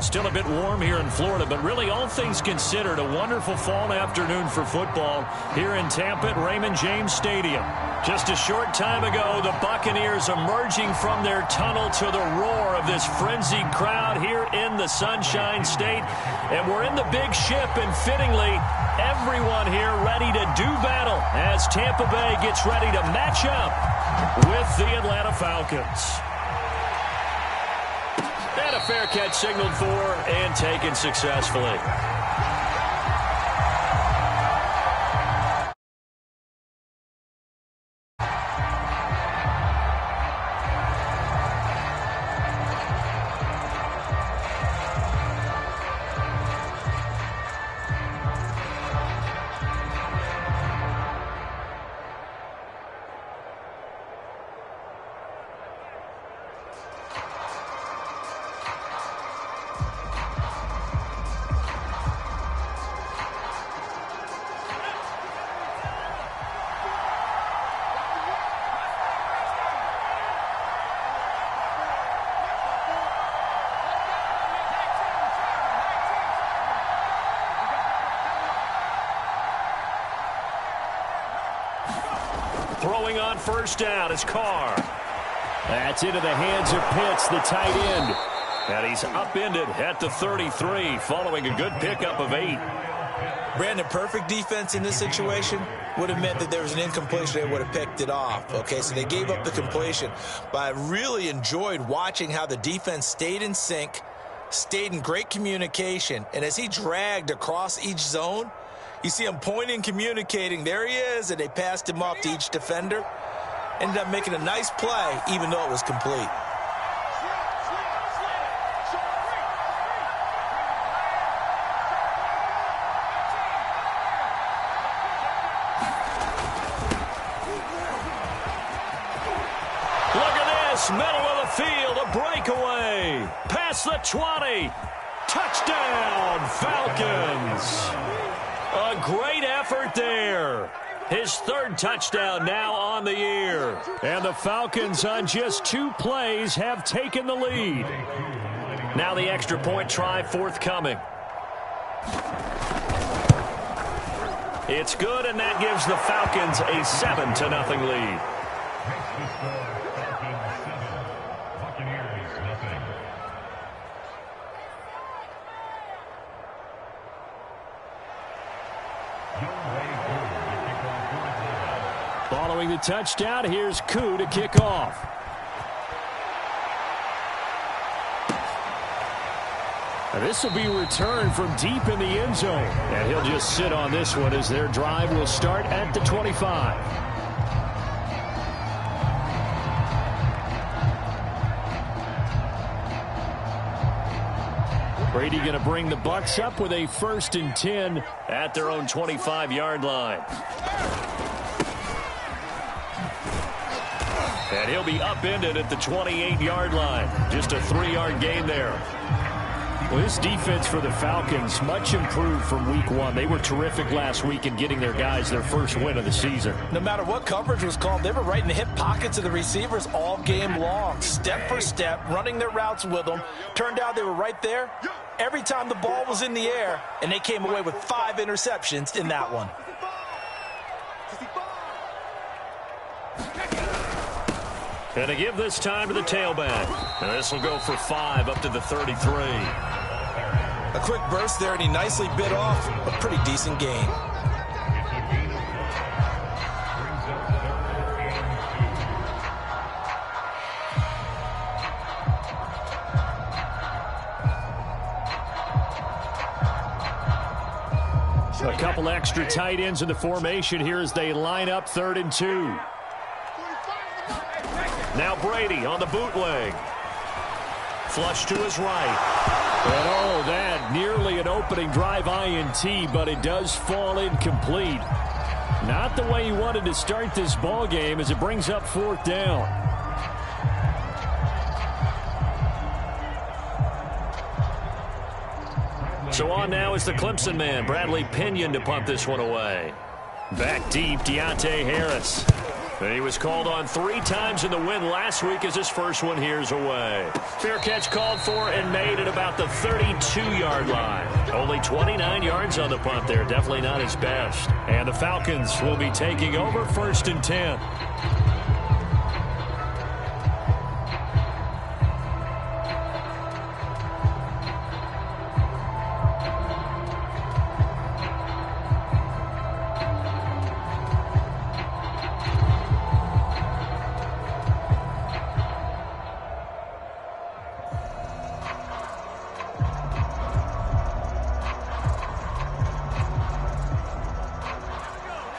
Still a bit warm here in Florida, but really all things considered, a wonderful fall afternoon for football here in Tampa at Raymond James Stadium. Just a short time ago, the Buccaneers emerging from their tunnel to the roar of this frenzied crowd here in the Sunshine State. And we're in the big ship, and fittingly, everyone here ready to do battle as Tampa Bay gets ready to match up with the Atlanta Falcons. And a fair catch signaled for and taken successfully. Throwing on first down is Carr. That's into the hands of Pitts, the tight end. And he's upended at the 33 following a good pickup of 8. Brandon, perfect defense in this situation would have meant that there was an incompletion. They would have picked it off. Okay, so they gave up the completion. But I really enjoyed watching how the defense stayed in sync, stayed in great communication. And as he dragged across each zone, you see him pointing, communicating. There he is, and they passed him off to each defender. Ended up making a nice play, even though it was complete. Look at this, middle of the field, a breakaway. Past the 20. Touchdown, Falcons. A great effort there. His third touchdown now on the year. And the Falcons on just 2 plays have taken the lead. Now the extra point try forthcoming. It's good, and that gives the Falcons a 7-0 lead. Following the touchdown, here's Koo to kick off. Now this will be returned from deep in the end zone. And he'll just sit on this one as their drive will start at the 25. Brady going to bring the Bucs up with a 1st and 10 at their own 25-yard line. And he'll be upended at the 28-yard line. Just a 3-yard gain there. Well, this defense for the Falcons, much improved from week 1. They were terrific last week in getting their guys their first win of the season. No matter what coverage was called, they were right in the hip pockets of the receivers all game long. Step for step, running their routes with them. Turned out they were right there every time the ball was in the air, and they came away with 5 interceptions in that one. And to give this time to the tailback. And this will go for 5 up to the 33. A quick burst there, and he nicely bit off a pretty decent gain. A couple extra tight ends in the formation here as they line up 3rd and 2. Now Brady on the bootleg. Flush to his right. And oh, that nearly an opening drive INT, but it does fall incomplete. Not the way he wanted to start this ball game as it brings up 4th down. So on now is the Clemson man, Bradley Pinion, to punt this one away. Back deep, Deontay Harris. And he was called on 3 times in the win last week as his first one here's away. Fair catch called for and made at about the 32-yard line. Only 29 yards on the punt there. Definitely not his best. And the Falcons will be taking over 1st and 10.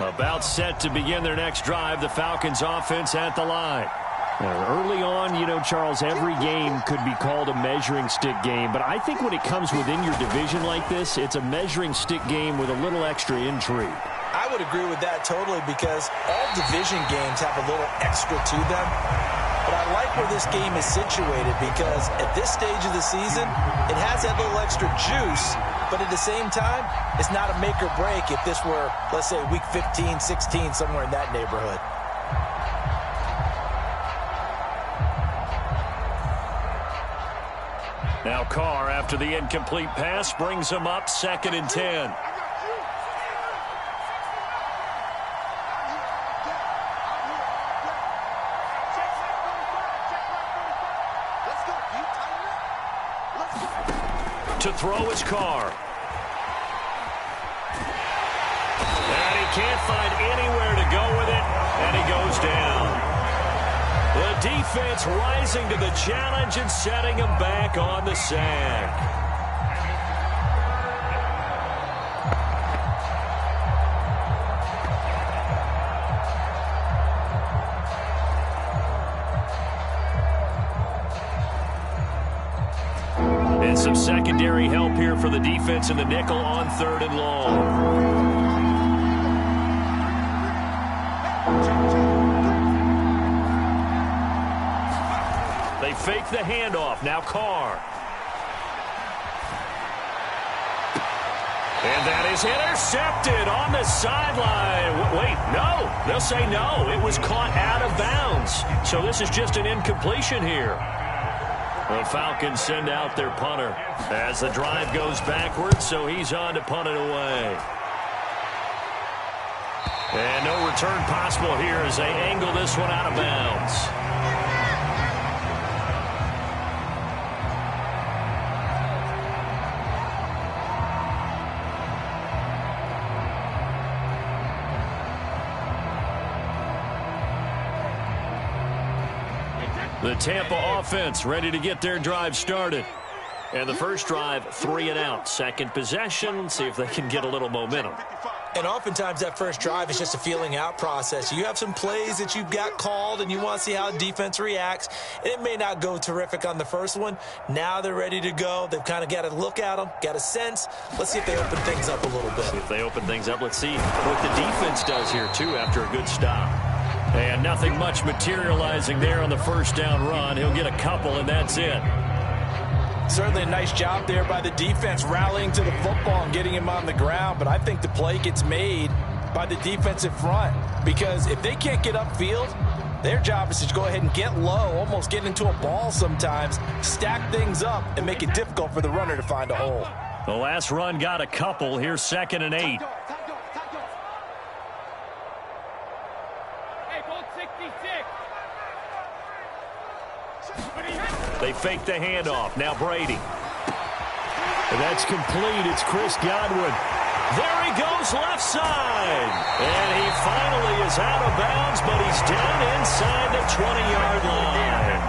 About set to begin their next drive, the Falcons offense at the line. Early on, you know, Charles, every game could be called a measuring stick game, but I think when it comes within your division like this, it's a measuring stick game with a little extra intrigue. I would agree with that totally because all division games have a little extra to them. But I like where this game is situated because at this stage of the season, it has that little extra juice. But at the same time, it's not a make or break if this were, let's say, week 15, 16, somewhere in that neighborhood. Now Carr, after the incomplete pass, brings him up 2nd and 10. To throw is Carr. And he can't find anywhere to go with it, and he goes down. The defense rising to the challenge and setting him back on the sack. And some secondary help here for the defense in the nickel on 3rd and long. They fake the handoff. Now Carr. And that is intercepted on the sideline. Wait, no. They'll say no. It was caught out of bounds. So this is just an incompletion here. The Falcons send out their punter as the drive goes backwards, so he's on to punt it away. And no return possible here as they angle this one out of bounds. The Tampa offense ready to get their drive started. And the first drive, 3 and out. Second possession, see if they can get a little momentum. And oftentimes that first drive is just a feeling out process. You have some plays that you've got called and you want to see how the defense reacts. It may not go terrific on the first one. Now they're ready to go. They've kind of got to look at them, got a sense. Let's see if they open things up a little bit. See if they open things up. Let's see what the defense does here, too, after a good stop. And nothing much materializing there on the first down run. He'll get a couple, and that's it. Certainly a nice job there by the defense rallying to the football and getting him on the ground. But I think the play gets made by the defensive front because if they can't get upfield, their job is to go ahead and get low, almost get into a ball sometimes, stack things up, and make it difficult for the runner to find a hole. The last run got a couple. Here's 2nd and 8. They fake the handoff. Now Brady. And that's complete. It's Chris Godwin. There he goes left side. And he finally is out of bounds, but he's down inside the 20-yard line.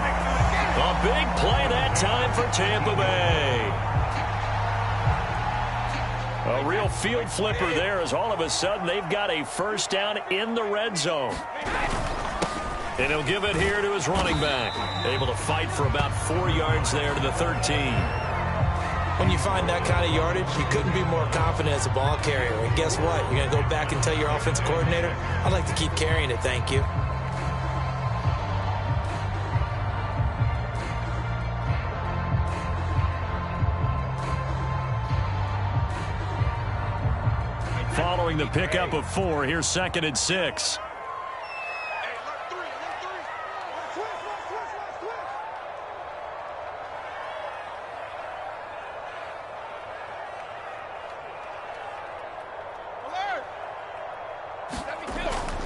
A big play that time for Tampa Bay. A real field flipper there as all of a sudden they've got a first down in the red zone. And he'll give it here to his running back. Able to fight for about 4 yards there to the 13. When you find that kind of yardage, you couldn't be more confident as a ball carrier. And guess what? You're going to go back and tell your offensive coordinator, I'd like to keep carrying it, thank you. Following the pickup of 4, here's 2nd and 6.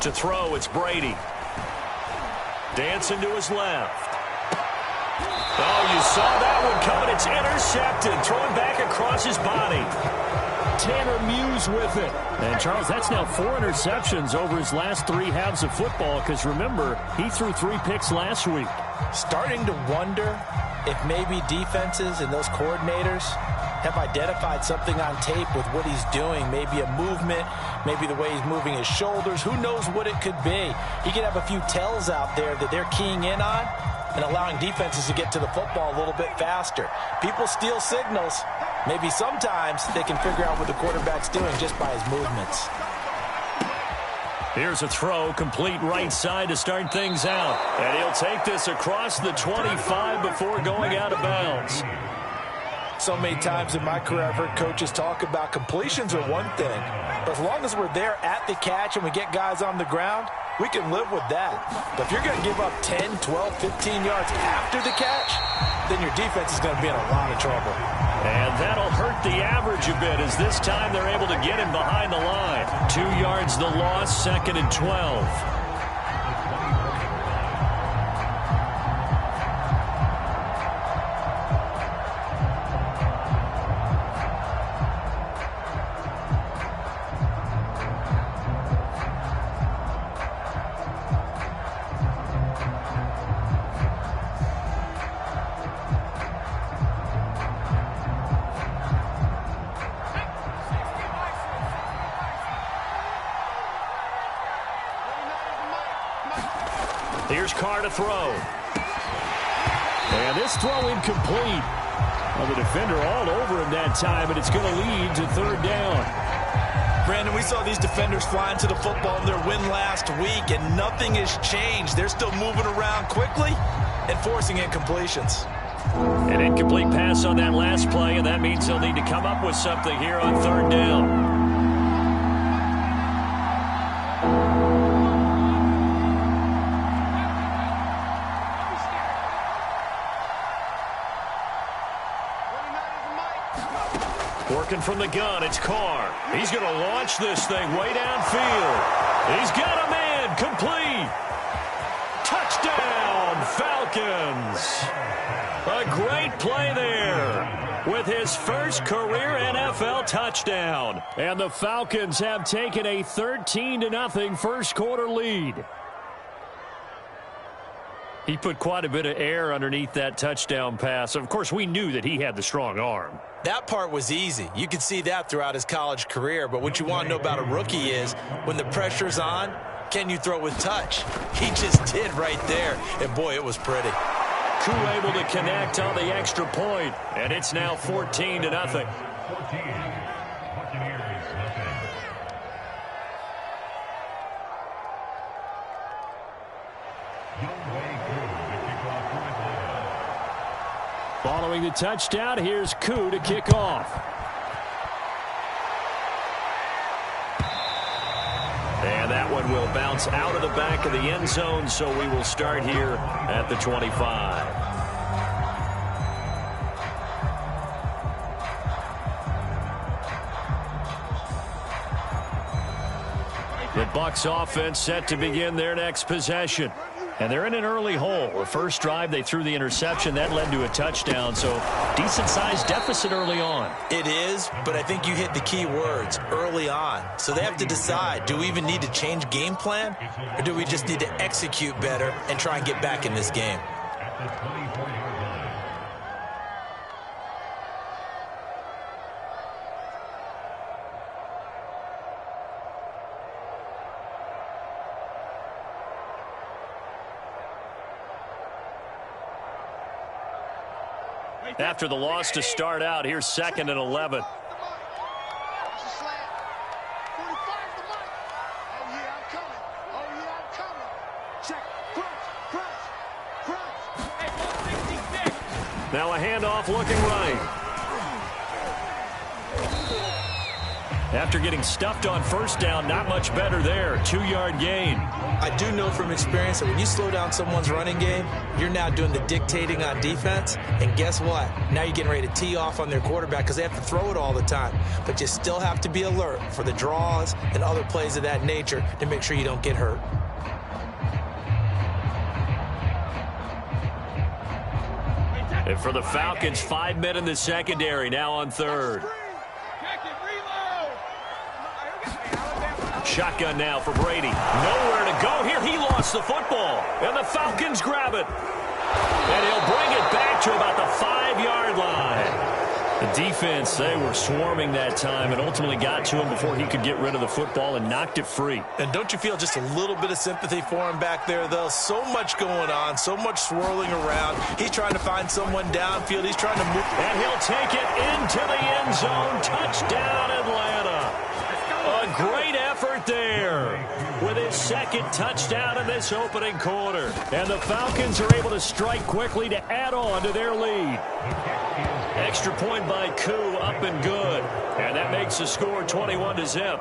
To throw, it's Brady. Dancing to his left. Oh, you saw that one coming. It's intercepted. Throwing back across his body. Tanner Muse with it. And, Charles, that's now 4 interceptions over his last 3 halves of football because, remember, he threw 3 picks last week. Starting to wonder if maybe defenses and those coordinators have identified something on tape with what he's doing. Maybe a movement, maybe the way he's moving his shoulders. Who knows what it could be? He could have a few tells out there that they're keying in on and allowing defenses to get to the football a little bit faster. People steal signals. Maybe sometimes they can figure out what the quarterback's doing just by his movements. Here's a throw, complete right side to start things out. And he'll take this across the 25 before going out of bounds. So many times in my career, I've heard coaches talk about completions are one thing. But as long as we're there at the catch and we get guys on the ground, we can live with that. But if you're going to give up 10, 12, 15 yards after the catch, then your defense is going to be in a lot of trouble. And that'll hurt the average a bit as this time they're able to get him behind the line. 2 yards the loss, 2nd and 12. Here's Carr to throw. And this throw incomplete. Well, the defender all over him that time, and it's going to lead to 3rd down. Brandon, we saw these defenders flying to the football in their win last week, and nothing has changed. They're still moving around quickly and forcing incompletions. An incomplete pass on that last play, and that means they'll need to come up with something here on 3rd down. Working from the gun, it's Carr. He's going to launch this thing way downfield. He's got a man, complete. Touchdown, Falcons. A great play there with his first career NFL touchdown. And the Falcons have taken a 13-0 first quarter lead. He put quite a bit of air underneath that touchdown pass. Of course, we knew that he had the strong arm. That part was easy. You could see that throughout his college career. But what you want to know about a rookie is when the pressure's on, can you throw with touch? He just did right there. And, boy, it was pretty. Koo able to connect on the extra point. And it's now 14-0. Following the touchdown, here's Koo to kick off. And that one will bounce out of the back of the end zone, so we will start here at the 25. The Bucs offense set to begin their next possession. And they're in an early hole. The first drive, they threw the interception. That led to a touchdown, so decent-sized deficit early on. It is, but I think you hit the key words, early on. So they have to decide, do we even need to change game plan, or do we just need to execute better and try and get back in this game? After the loss to start out, here's 2nd and 11. Now a handoff looking right. After getting stuffed on first down, not much better there. 2-yard gain. I do know from experience that when you slow down someone's running game, you're now doing the dictating on defense. And guess what? Now you're getting ready to tee off on their quarterback because they have to throw it all the time. But you still have to be alert for the draws and other plays of that nature to make sure you don't get hurt. And for the Falcons, 5 men in the secondary, now on third. Shotgun now for Brady. Nowhere to go here. He lost the football. And the Falcons grab it. And he'll bring it back to about the 5-yard line. The defense, they were swarming that time and ultimately got to him before he could get rid of the football and knocked it free. And don't you feel just a little bit of sympathy for him back there, though? So much going on, so much swirling around. He's trying to find someone downfield. He's trying to move. And he'll take it into the end zone. Touchdown, Atlanta. A great effort there with his second touchdown in this opening quarter. And the Falcons are able to strike quickly to add on to their lead. Extra point by Koo, up and good. And that makes the score 21-0.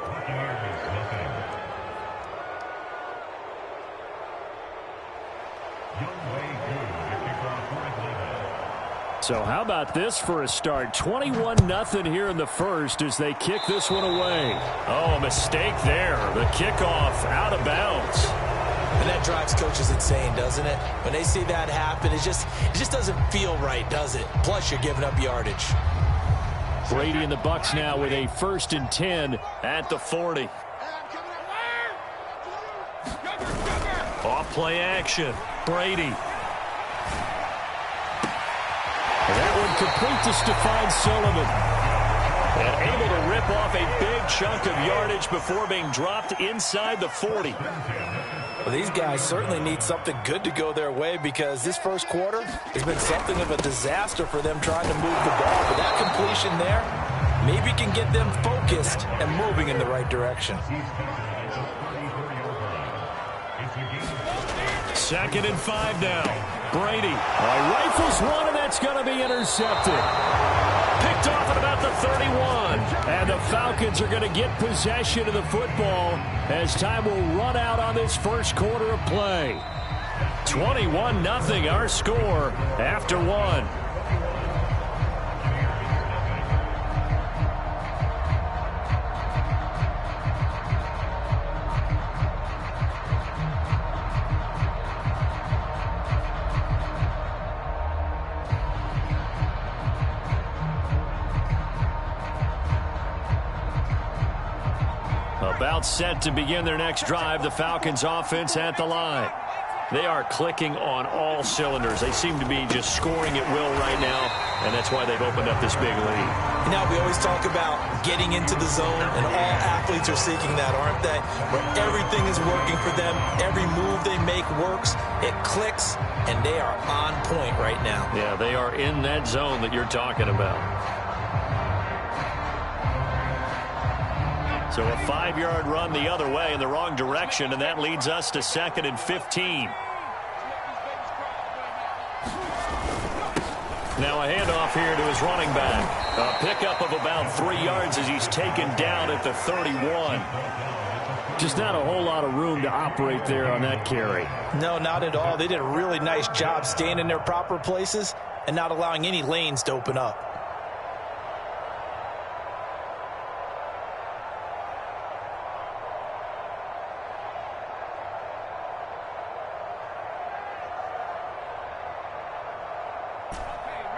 So how about this for a start? 21-0 here in the first as they kick this one away. Oh, a mistake there. The kickoff out of bounds. And that drives coaches insane, doesn't it? When they see that happen, it just doesn't feel right, does it? Plus, you're giving up yardage. Brady and the Bucs now with a 1st and 10 at the 40. Off play action. Brady. And that one complete to Stephon Sullivan. And able to rip off a big chunk of yardage before being dropped inside the 40. Well, these guys certainly need something good to go their way because this first quarter has been something of a disaster for them trying to move the ball. But that completion there maybe can get them focused and moving in the right direction. 2nd and 5 now. Brady rifles one, and that's going to be intercepted. Picked off at about the 31. And the Falcons are going to get possession of the football as time will run out on this first quarter of play. 21-0 our score after one. About set to begin their next drive, the Falcons offense at the line. They are clicking on all cylinders. They seem to be just scoring at will right now, and that's why they've opened up this big lead. Now we always talk about getting into the zone, and all athletes are seeking that, aren't they? Where everything is working for them, every move they make works, it clicks, and they are on point right now. Yeah, they are in that zone that you're talking about. So a 5-yard run the other way in the wrong direction, and that leads us to 2nd and 15. Now a handoff here to his running back. A pickup of about 3 yards as he's taken down at the 31. Just not a whole lot of room to operate there on that carry. No, not at all. They did a really nice job staying in their proper places and not allowing any lanes to open up.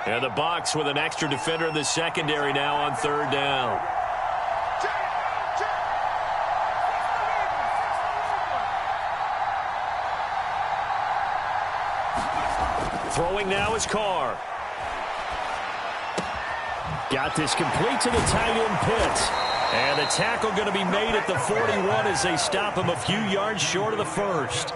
And the Bucs with an extra defender in the secondary now on 3rd down. Throwing now is Carr. Got this complete to the tight end Pitts. And the tackle going to be made at the 41 as they stop him a few yards short of the first.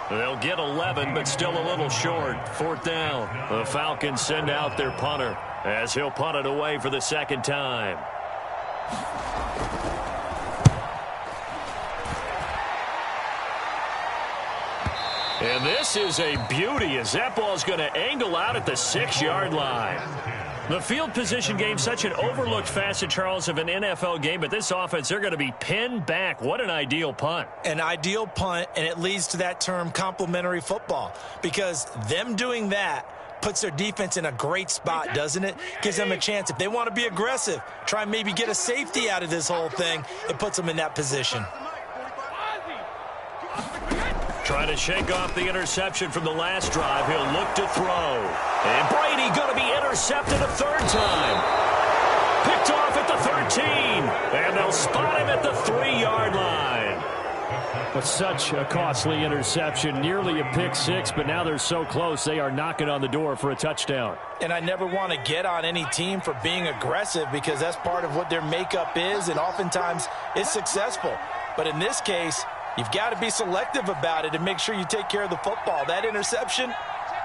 They'll get 11, but still a little short. 4th down. The Falcons send out their punter as he'll punt it away for the 2nd time. And this is a beauty as that ball's going to angle out at the 6-yard line. The field position game, such an overlooked facet, Charles, of an NFL game, but this offense, they're going to be pinned back. What an ideal punt. An ideal punt, and it leads to that term complementary football, because them doing that puts their defense in a great spot, doesn't it? Gives them a chance. If they want to be aggressive, try and maybe get a safety out of this whole thing, it puts them in that position. Trying to shake off the interception from the last drive. He'll look to throw. And Brady going to be intercepted a third time. Picked off at the 13. And they'll spot him at the 3-yard line. But such a costly interception. Nearly a pick six, but now they're so close they are knocking on the door for a touchdown. And I never want to get on any team for being aggressive, because that's part of what their makeup is, and oftentimes it's successful. But in this case, you've got to be selective about it and make sure you take care of the football. That interception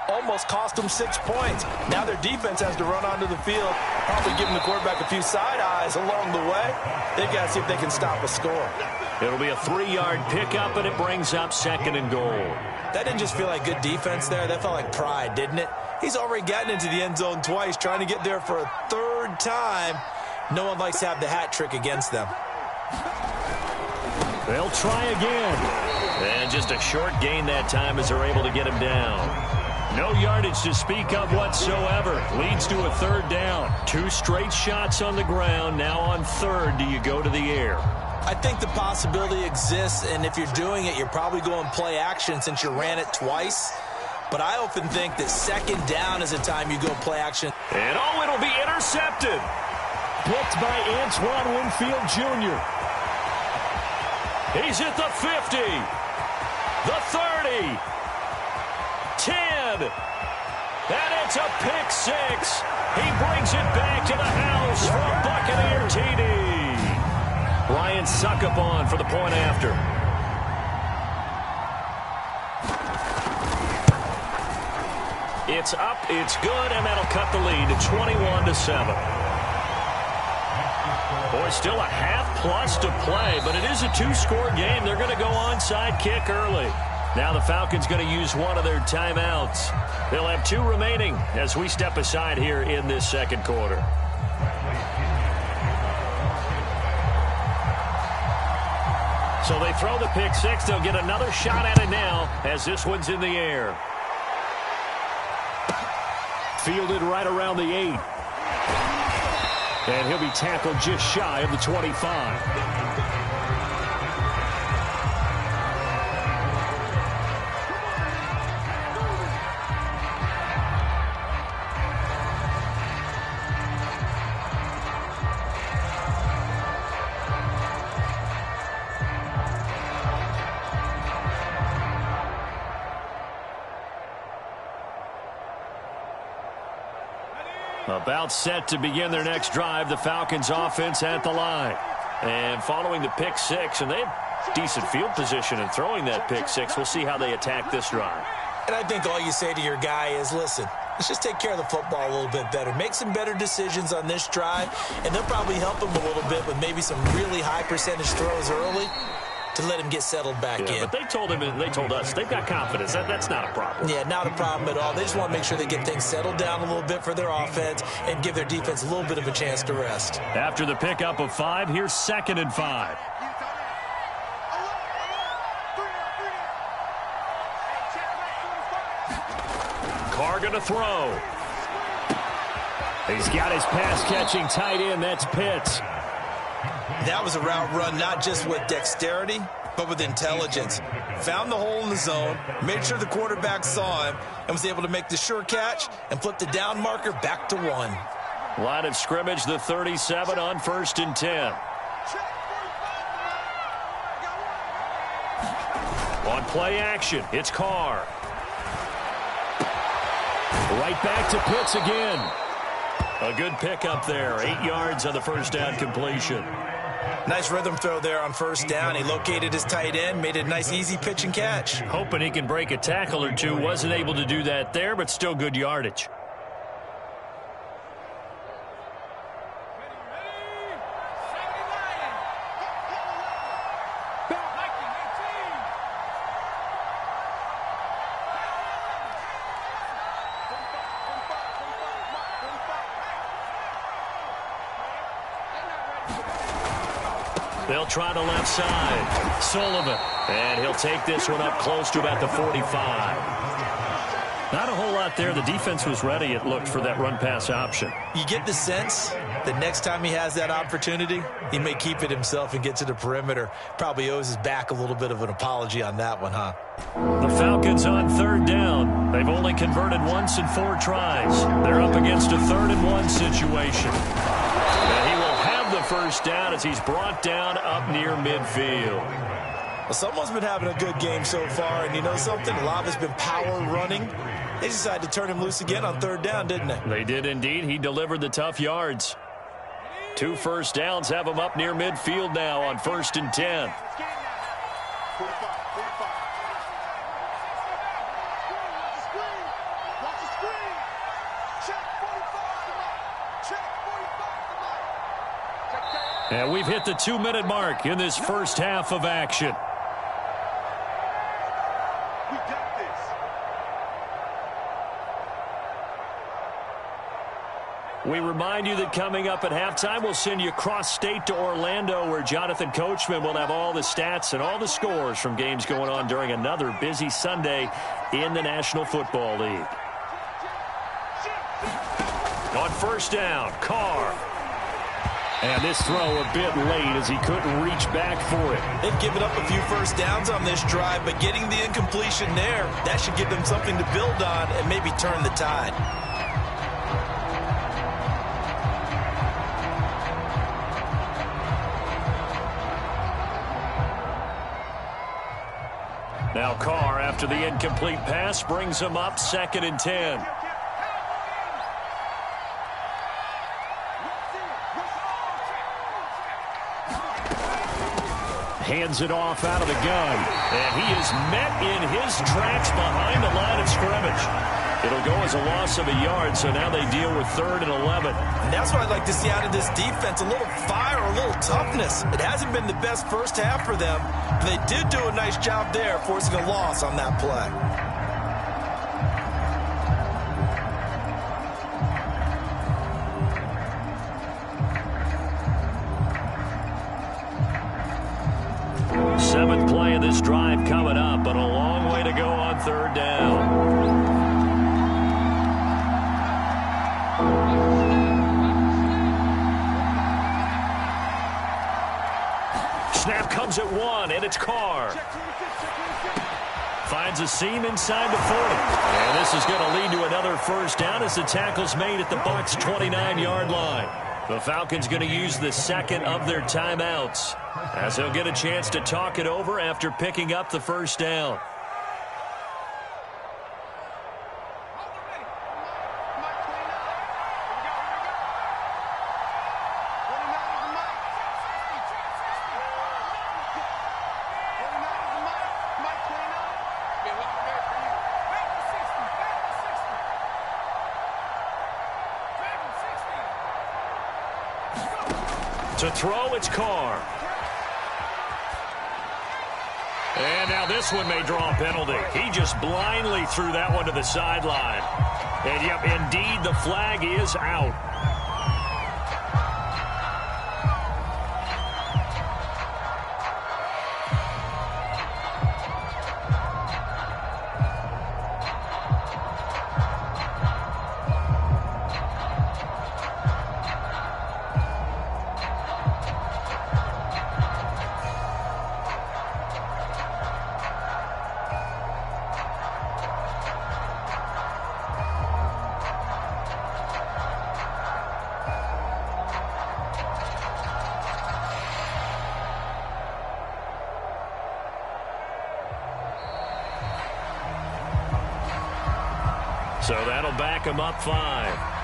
almost cost them 6 points. Now their defense has to run onto the field, probably giving the quarterback a few side eyes along the way. They've got to see if they can stop a score. It'll be a 3-yard pickup, and it brings up 2nd and goal. That didn't just feel like good defense there. That felt like pride, didn't it? He's already gotten into the end zone twice, trying to get there for a 3rd time. No one likes to have the hat trick against them. They'll try again. And just a short gain that time as they're able to get him down. No yardage to speak of whatsoever. Leads to a 3rd down. 2 straight shots on the ground. Now on 3rd, do you go to the air? I think the possibility exists, and if you're doing it, you're probably going play action since you ran it twice. But I often think that 2nd down is the time you go play action. And oh, it'll be intercepted. Picked by Antoine Winfield Jr. He's at the 50, the 30, 10, and it's a pick six. He brings it back to the house for a Buccaneer TD. Ryan Succop for the point after. It's up, it's good, and that'll cut the lead to 21-7. Boy, still a half-plus to play, but it is a 2-score game. They're going to go onside kick early. Now the Falcons going to use one of their timeouts. They'll have 2 remaining as we step aside here in this 2nd quarter. So they throw the pick six. They'll get another shot at it now as this one's in the air. Fielded right around the 8. And he'll be tackled just shy of the 25. About set to begin their next drive, the Falcons offense at the line. And following the pick six, and they have decent field position in throwing that pick six. We'll see how they attack this drive. And I think all you say to your guy is, listen, let's just take care of the football a little bit better. Make some better decisions on this drive, and they'll probably help him a little bit with maybe some really high percentage throws early to let him get settled back in. But they told him and they told us they've got confidence. That's not a problem. Yeah, not a problem at all. They just want to make sure they get things settled down a little bit for their offense and give their defense a little bit of a chance to rest. After the pickup of 5, here's 2nd and 5. Carr going to throw. He's got his pass-catching tight end. That's Pitts. That was a route run not just with dexterity, but with intelligence. Found the hole in the zone, made sure the quarterback saw him, and was able to make the sure catch and flip the down marker back to 1. Line of scrimmage, the 37 on 1st and 10. On play action, it's Carr. Right back to Pitts again. A good pickup there. 8 yards on the first down completion. Nice rhythm throw there on 1st down. He located his tight end, made it a nice easy pitch and catch. Hoping he can break a tackle or two. Wasn't able to do that there, but still good yardage. They'll try the left side. Sullivan. And he'll take this one up close to about the 45. Not a whole lot there. The defense was ready, it looked, for that run-pass option. You get the sense that next time he has that opportunity, he may keep it himself and get to the perimeter. Probably owes his back a little bit of an apology on that one, huh? The Falcons on third down. They've only converted once in 4 tries. They're up against a 3rd-and-1 situation. And he will have the first down as he's brought down up near midfield. Well, someone's been having a good game so far, and you know something? A lot of it's been power running. They decided to turn him loose again on 3rd down, didn't they? They did indeed. He delivered the tough yards. 2 first downs have him up near midfield now on 1st and 10. And we've hit the 2-minute mark in this first half of action. We remind you that coming up at halftime, we'll send you cross-state to Orlando, where Jonathan Coachman will have all the stats and all the scores from games going on during another busy Sunday in the National Football League. On 1st down, Carr. And this throw a bit late as he couldn't reach back for it. They've given up a few first downs on this drive, but getting the incompletion there, that should give them something to build on and maybe turn the tide. Now Carr, after the incomplete pass, brings him up 2nd and 10. Hands it off out of the gun. And he is met in his tracks behind the line of scrimmage. It'll go as a loss of a yard, so now they deal with 3rd and 11. And that's what I'd like to see out of this defense, a little fire, a little toughness. It hasn't been the best first half for them, but they did do a nice job there, forcing a loss on that play. Seventh play of this drive coming up, but a long way to go on 3rd down. Snap comes at 1, and it's Carr. Finds a seam inside the 40. And this is going to lead to another first down as the tackle's made at the Bucs' 29-yard line. The Falcons going to use the 2nd of their timeouts, as they'll get a chance to talk it over after picking up the first down. To throw, it's Carr. And now this one may draw a penalty. He just blindly threw that one to the sideline. And, yep, indeed, the flag is out. So that'll back him up 5.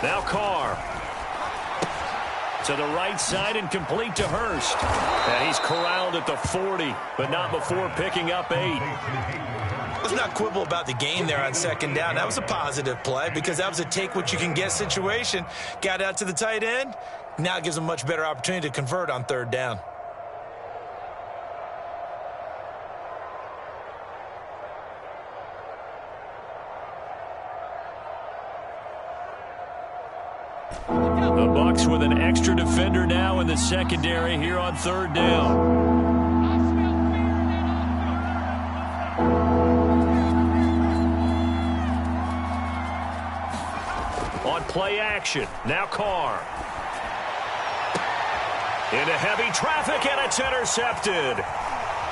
Now Carr. To the right side and complete to Hurst. And he's corralled at the 40, but not before picking up 8. Let's not quibble about the gain there on second down. That was a positive play because that was a take-what-you-can-get situation. Got out to the tight end. Now it gives them a much better opportunity to convert on third down. The Bucs with an extra defender now in the secondary here on third down. On play action, now Carr. Into heavy traffic, and it's intercepted.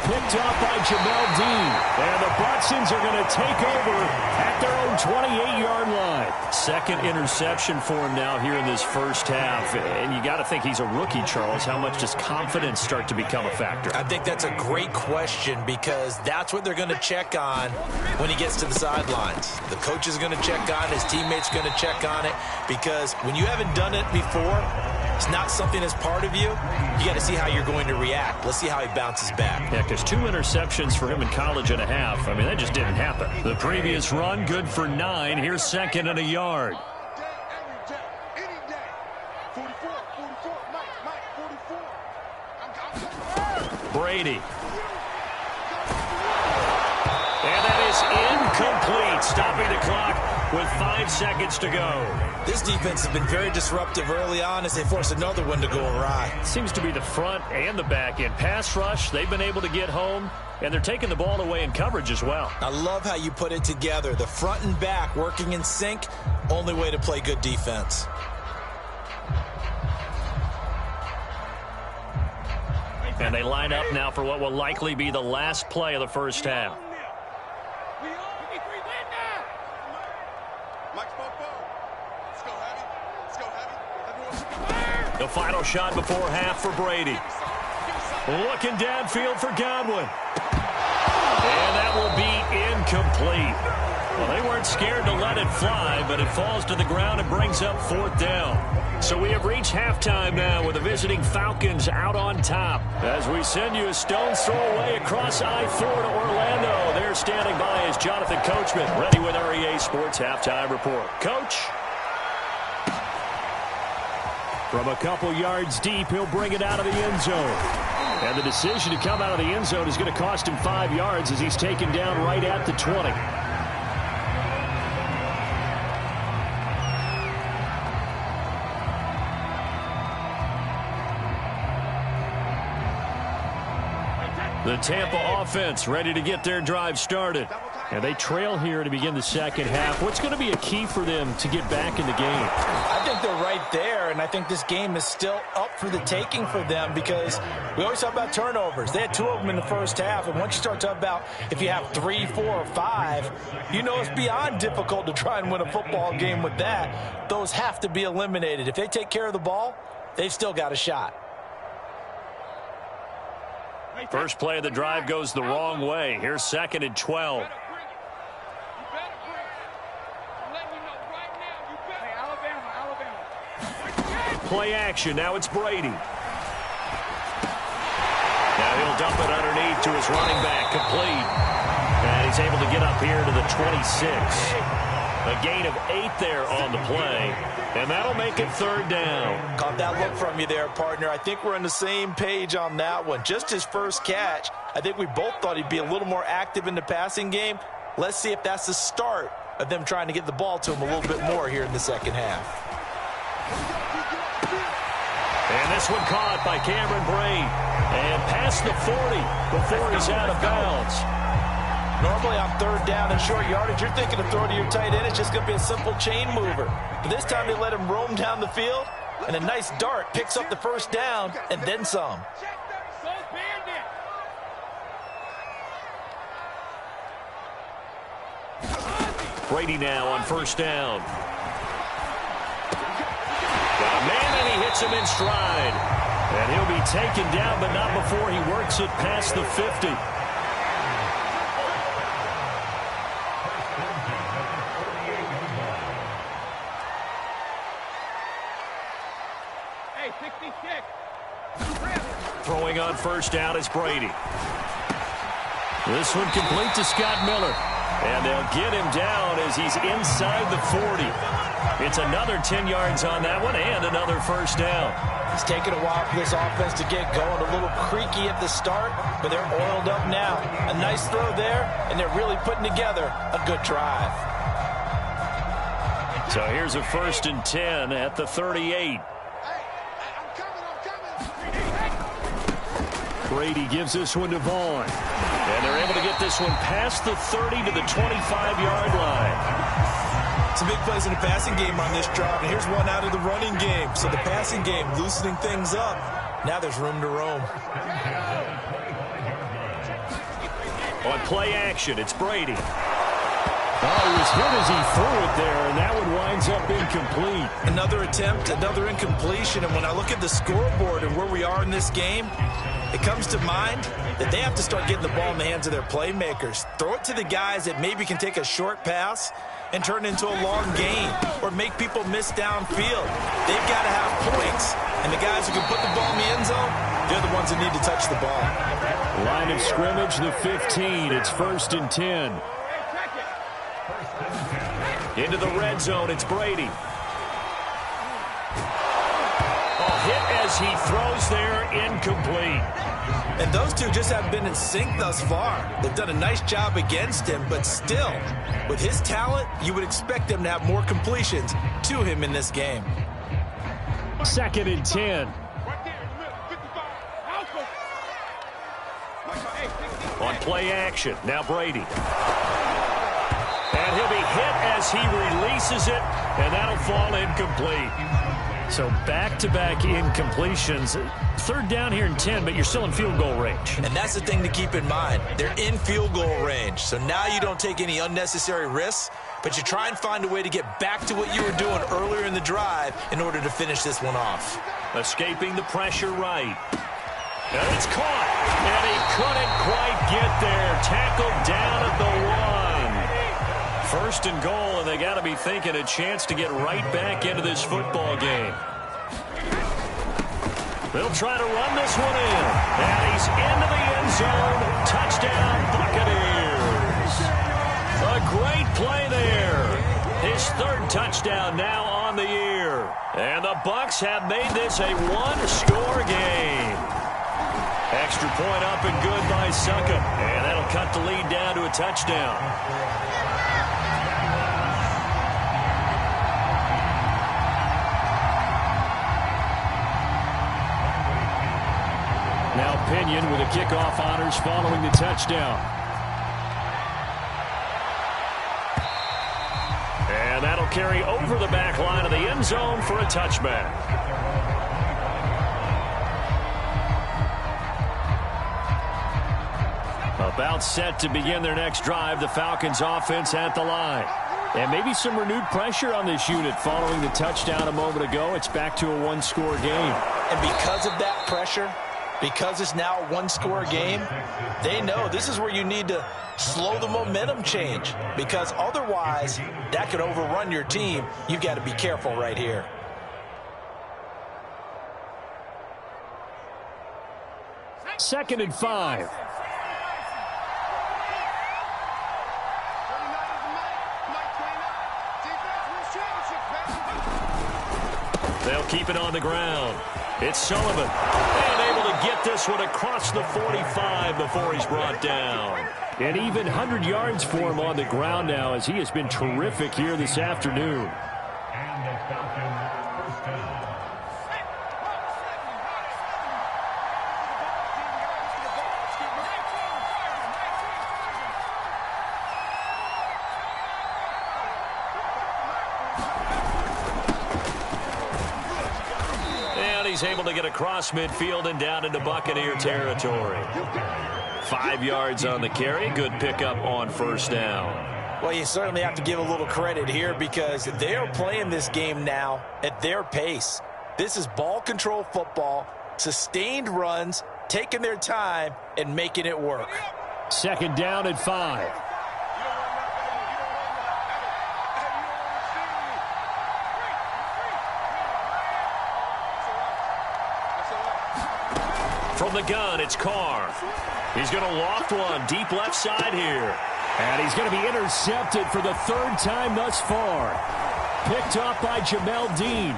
Picked up by Jamel Dean. And the Bucsons are going to take over at their own 28-yard line. Second interception for him now here in this first half. And you got to think he's a rookie, Charles. How much does confidence start to become a factor? I think that's a great question because that's what they're going to check on when he gets to the sidelines. The coach is going to check on it. His teammates are going to check on it because when you haven't done it before, it's not something that's part of you. You got to see how you're going to react. Let's see how he bounces back. Yeah, because 2 interceptions for him in college and a half. I mean, that just didn't happen. The previous run, good for 9. Here's second and a yard. Brady. And that is incomplete, stopping the clock with 5 seconds to go. This defense has been very disruptive early on as they force another one to go awry. Seems to be the front and the back end. Pass rush, they've been able to get home, and they're taking the ball away in coverage as well. I love how you put it together. The front and back working in sync, only way to play good defense. And they line up now for what will likely be the last play of the first half. The final shot before half for Brady. Looking downfield for Godwin. And that will be incomplete. Well, they weren't scared to let it fly, but it falls to the ground and brings up 4th down. So we have reached halftime now with the visiting Falcons out on top. As we send you a stone's throw away across I-4 to Orlando. There standing by is Jonathan Coachman, ready with our EA Sports Halftime Report. Coach? From a couple yards deep, he'll bring it out of the end zone. And the decision to come out of the end zone is going to cost him 5 yards as he's taken down right at the 20. The Tampa offense ready to get their drive started. And they trail here to begin the second half. What's going to be a key for them to get back in the game? I think they're right there, and I think this game is still up for the taking for them because we always talk about turnovers. They had 2 of them in the first half, and once you start talking about if you have 3, 4, or 5, you know it's beyond difficult to try and win a football game with that. Those have to be eliminated. If they take care of the ball, they've still got a shot. First play of the drive goes the wrong way. Here's 2nd and 12. Play action. Now it's Brady. Now he'll dump it underneath to his running back. Complete. And he's able to get up here to the 26. A gain of 8 there on the play. And that'll make it 3rd down. Caught that look from you there, partner. I think we're on the same page on that one. Just his first catch. I think we both thought he'd be a little more active in the passing game. Let's see if that's the start of them trying to get the ball to him a little bit more here in the second half. And this one caught by Cameron Brate. And past the 40 before he's out of bounds. Normally on 3rd down and short yardage, you're thinking of throwing to your tight end. It's just going to be a simple chain mover. But this time they let him roam down the field, and a nice dart picks up the first down and then some. Brady now on 1st down. Got a man, and he hits him in stride. And he'll be taken down, but not before he works it past the 50. Throwing on first down is Brady. This one complete to Scott Miller. And they'll get him down as he's inside the 40. It's another 10 yards on that one and another first down. It's taken a while for this offense to get going. A little creaky at the start, but they're oiled up now. A nice throw there, and they're really putting together a good drive. So here's a 1st and 10 at the 38. Brady gives this one to Vaughn. And they're able to get this one past the 30 to the 25-yard line. Some big plays in the passing game on this drive, and here's one out of the running game. So the passing game loosening things up. Now there's room to roam. On play action, it's Brady. Oh, he was hit as he threw it there, and that one winds up incomplete. Another attempt, another incompletion, and when I look at the scoreboard and where we are in this game, it comes to mind that they have to start getting the ball in the hands of their playmakers. Throw it to the guys that maybe can take a short pass and turn it into a long gain or make people miss downfield. They've got to have points, and the guys who can put the ball in the end zone, they're the ones that need to touch the ball. Line of scrimmage, the 15. It's 1st and 10. Into the red zone, it's Brady. Hit as he throws there, incomplete. And those two just haven't been in sync thus far. They've done a nice job against him, but still, with his talent, you would expect them to have more completions to him in this game. 2nd and 10. On play action, now Brady. And he'll be hit as he releases it, and that'll fall incomplete. So back-to-back incompletions. 3rd down here and 10, but you're still in field goal range. And that's the thing to keep in mind. They're in field goal range. So now you don't take any unnecessary risks, but you try and find a way to get back to what you were doing earlier in the drive in order to finish this one off. Escaping the pressure right. And it's caught. And he couldn't quite get there. Tackled down at the 1. 1st and goal, and they got to be thinking a chance to get right back into this football game. They'll try to run this one in. And he's into the end zone. Touchdown, Buccaneers. A great play there. His 3rd touchdown now on the year. And the Bucs have made this a one-score game. Extra point up and good by Suckup. And that'll cut the lead down to a touchdown. Now Pinion with a kickoff honors following the touchdown. And that'll carry over the back line of the end zone for a touchback. About set to begin their next drive, the Falcons offense at the line. And maybe some renewed pressure on this unit following the touchdown a moment ago. It's back to a one-score game. And because of that pressure, because it's now a one-score game, they know this is where you need to slow the momentum change, because otherwise that could overrun your team. You've got to be careful right here. Second and 5. They'll keep it on the ground. It's Sullivan. And able to get this one across the 45 before he's brought down. And even 100 yards for him on the ground now, as he has been terrific here this afternoon. He's able to get across midfield and down into Buccaneer territory. 5 yards on the carry. Good pickup on first down. Well, you certainly have to give a little credit here, because they are playing this game now at their pace. This is ball control football, sustained runs, taking their time and making it work. Second down at 5. From the gun, it's Carr. He's going to loft one deep left side here. And he's going to be intercepted for the third time thus far. Picked up by Jamel Dean.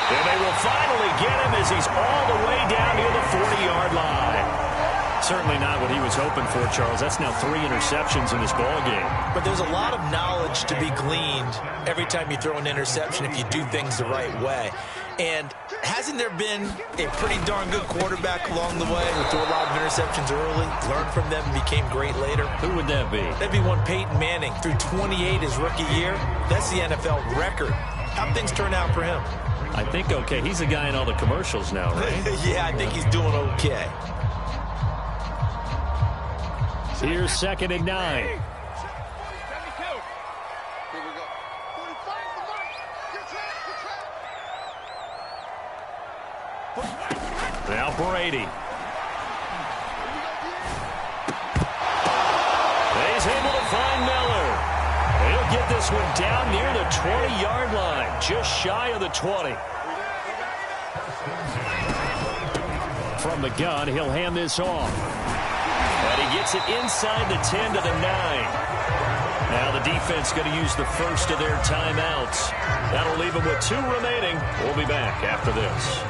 And they will finally get him as he's all the way down near the 40-yard line. Certainly not what he was hoping for, Charles. That's now 3 interceptions in this ball game. But there's a lot of knowledge to be gleaned every time you throw an interception if you do things the right way. And hasn't there been a pretty darn good quarterback along the way who threw a lot of interceptions early, learned from them, and became great later? Who would that be? That'd be one Peyton Manning. Threw 28 his rookie year. That's the NFL record. How'd things turn out for him? I think okay. He's the guy in all the commercials now, right? Yeah, I think he's doing okay. Here's 2nd and 9. Now Brady. He's able to find Miller. He'll get this one down near the 20-yard line, just shy of the 20. From the gun, he'll hand this off. And he gets it inside the 10 to the 9. Now the defense going to use the first of their timeouts. That'll leave them with 2 remaining. We'll be back after this.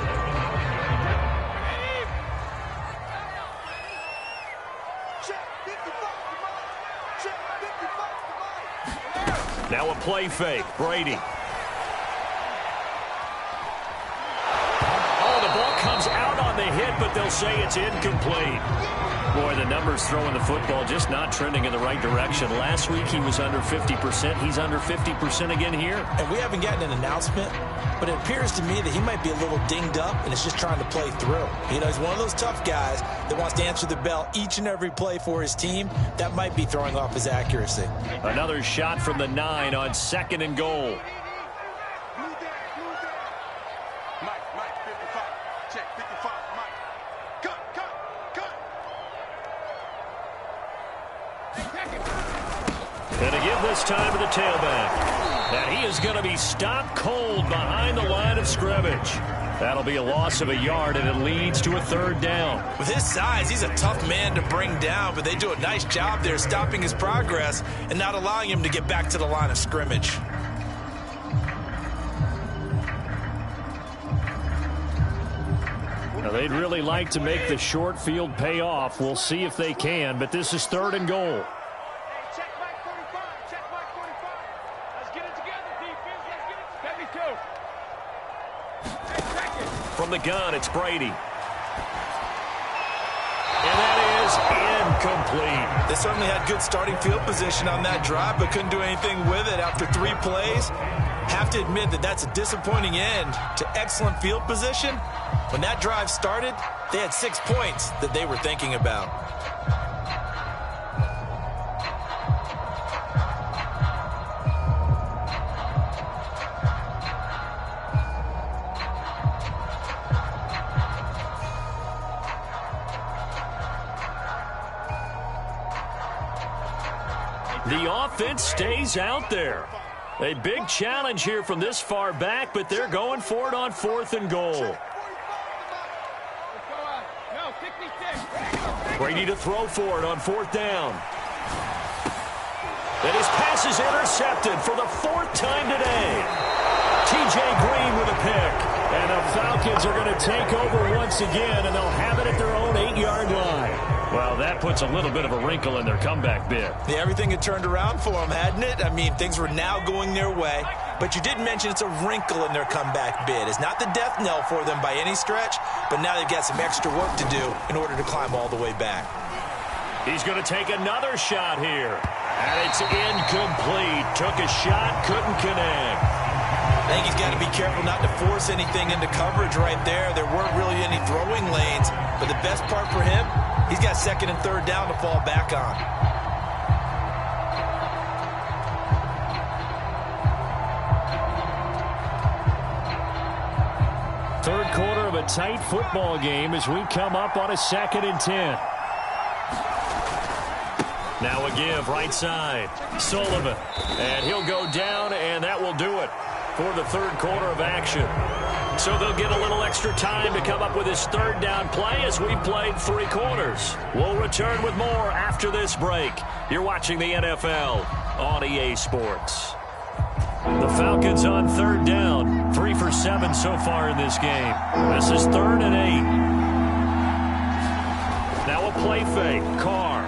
Now a play fake. Brady. Oh, the ball comes out on the hit, but they'll say it's incomplete. Boy, the numbers throwing the football just not trending in the right direction. Last week he was under 50%. He's under 50% again here. And we haven't gotten an announcement, but it appears to me that he might be a little dinged up and is just trying to play through. You know, he's one of those tough guys that wants to answer the bell each and every play for his team. That might be throwing off his accuracy. Another shot from the 9 on 2nd and goal. And to give this time to the tailback. And he is going to be stopped cold behind the line of scrimmage. That'll be a loss of a yard, and it leads to a 3rd down. With his size, he's a tough man to bring down, but they do a nice job there stopping his progress and not allowing him to get back to the line of scrimmage. Now, they'd really like to make the short field pay off. We'll see if they can, but this is 3rd and goal. From the gun, it's Brady. And that is incomplete. They certainly had good starting field position on that drive, but couldn't do anything with it after 3 plays. Have to admit that that's a disappointing end to excellent field position. When that drive started, they had 6 points that they were thinking about. The offense stays out there. A big challenge here from this far back, but they're going for it on 4th and goal. Brady to throw for it on 4th down. And his pass is intercepted for the 4th time today. T.J. Green with a pick. And the Falcons are going to take over once again, and they'll have it at their own 8-yard line. Well, that puts a little bit of a wrinkle in their comeback bid. Yeah, everything had turned around for them, hadn't it? I mean, things were now going their way. But you did mention it's a wrinkle in their comeback bid. It's not the death knell for them by any stretch, but now they've got some extra work to do in order to climb all the way back. He's going to take another shot here. And it's incomplete. Took a shot, couldn't connect. I think he's got to be careful not to force anything into coverage right there. There weren't really any throwing lanes. But the best part for him, he's got 2nd and 3rd down to fall back on. Third quarter of a tight football game as we come up on a 2nd and 10. Now a give right side. Sullivan. And he'll go down, and that will do it for the third quarter of action. So they'll get a little extra time to come up with his third down play as we played 3 quarters. We'll return with more after this break. You're watching the NFL on EA Sports. The Falcons on third down. 3 for 7 so far in this game. This is 3rd and 8. Now a play fake. Carr.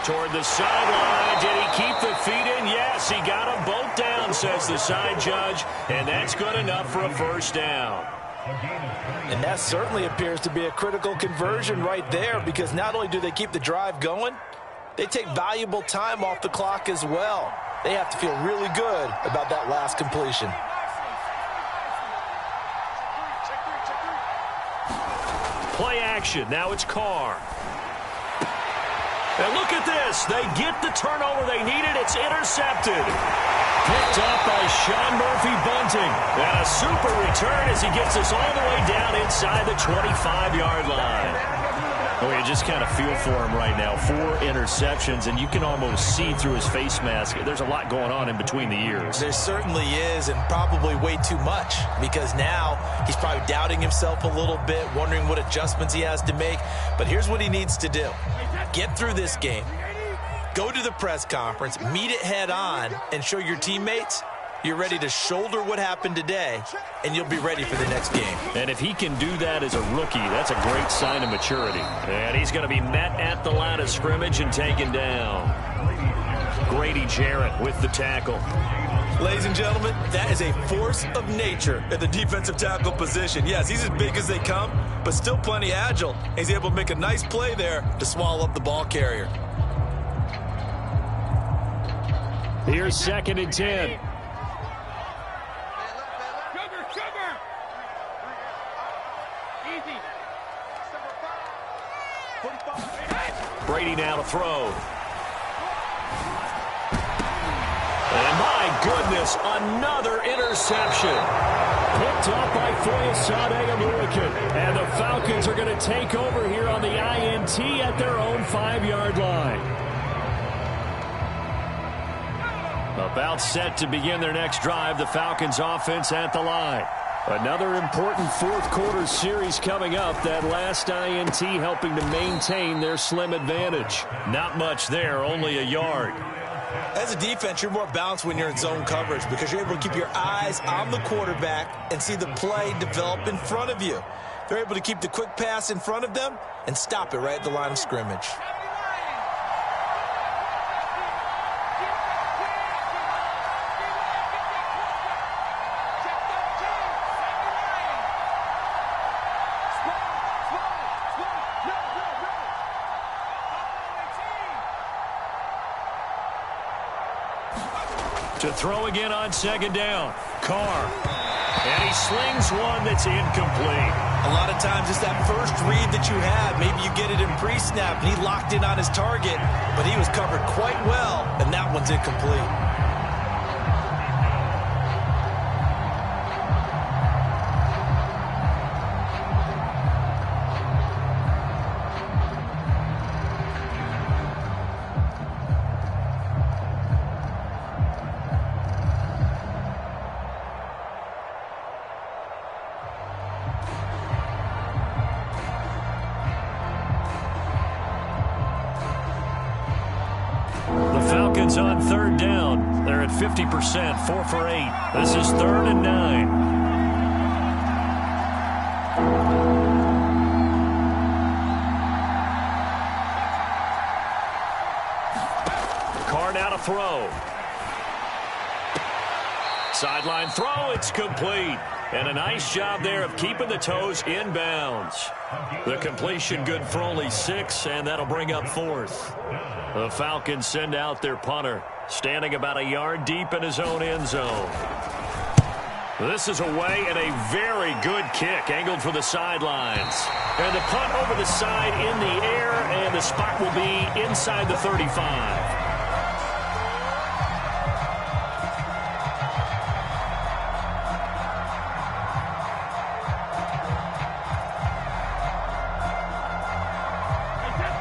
Toward the sideline. Did he keep the feet in? Yes, he got them both down, says the side judge. And that's good enough for a first down. And that certainly appears to be a critical conversion right there, because not only do they keep the drive going, they take valuable time off the clock as well. They have to feel really good about that last completion. Play action. Now it's Carr. And look at this. They get the turnover they needed. It's intercepted. Picked up by Sean Murphy-Bunting. And a super return as he gets us all the way down inside the 25-yard line. Oh, you just kind of feel for him right now. 4 interceptions, and you can almost see through his face mask. There's a lot going on in between the ears. There certainly is, and probably way too much, because now he's probably doubting himself a little bit, wondering what adjustments he has to make. But here's what he needs to do. Get through this game, go to the press conference, meet it head on, and show your teammates you're ready to shoulder what happened today, and you'll be ready for the next game. And if he can do that as a rookie, that's a great sign of maturity. And he's going to be met at the line of scrimmage and taken down. Grady Jarrett with the tackle. Ladies and gentlemen, that is a force of nature at the defensive tackle position. Yes, he's as big as they come, but still plenty agile. He's able to make a nice play there to swallow up the ball carrier. Here's 2nd and 10. Brady now to throw. And my goodness, another interception. Picked up by Foyesade American. And the Falcons are going to take over here on the INT at their own 5-yard line. About set to begin their next drive. The Falcons offense at the line. Another important 4th quarter series coming up. That last INT helping to maintain their slim advantage. Not much there, only a yard. As a defense, you're more balanced when you're in zone coverage because you're able to keep your eyes on the quarterback and see the play develop in front of you. They're able to keep the quick pass in front of them and stop it right at the line of scrimmage. To throw again on 2nd down. Carr. And he slings one that's incomplete. A lot of times it's that first read that you have. Maybe you get it in pre-snap, and he locked in on his target, but he was covered quite well, and that one's incomplete. On 3rd down. They're at 50%, 4 for 8. This is 3rd and 9. Carr now to throw. Sideline throw, it's complete. And a nice job there of keeping the toes inbounds. The completion good for only 6, and that'll bring up 4th. The Falcons send out their punter, standing about a yard deep in his own end zone. This is away and a very good kick, angled for the sidelines. And the punt over the side in the air, and the spot will be inside the 35.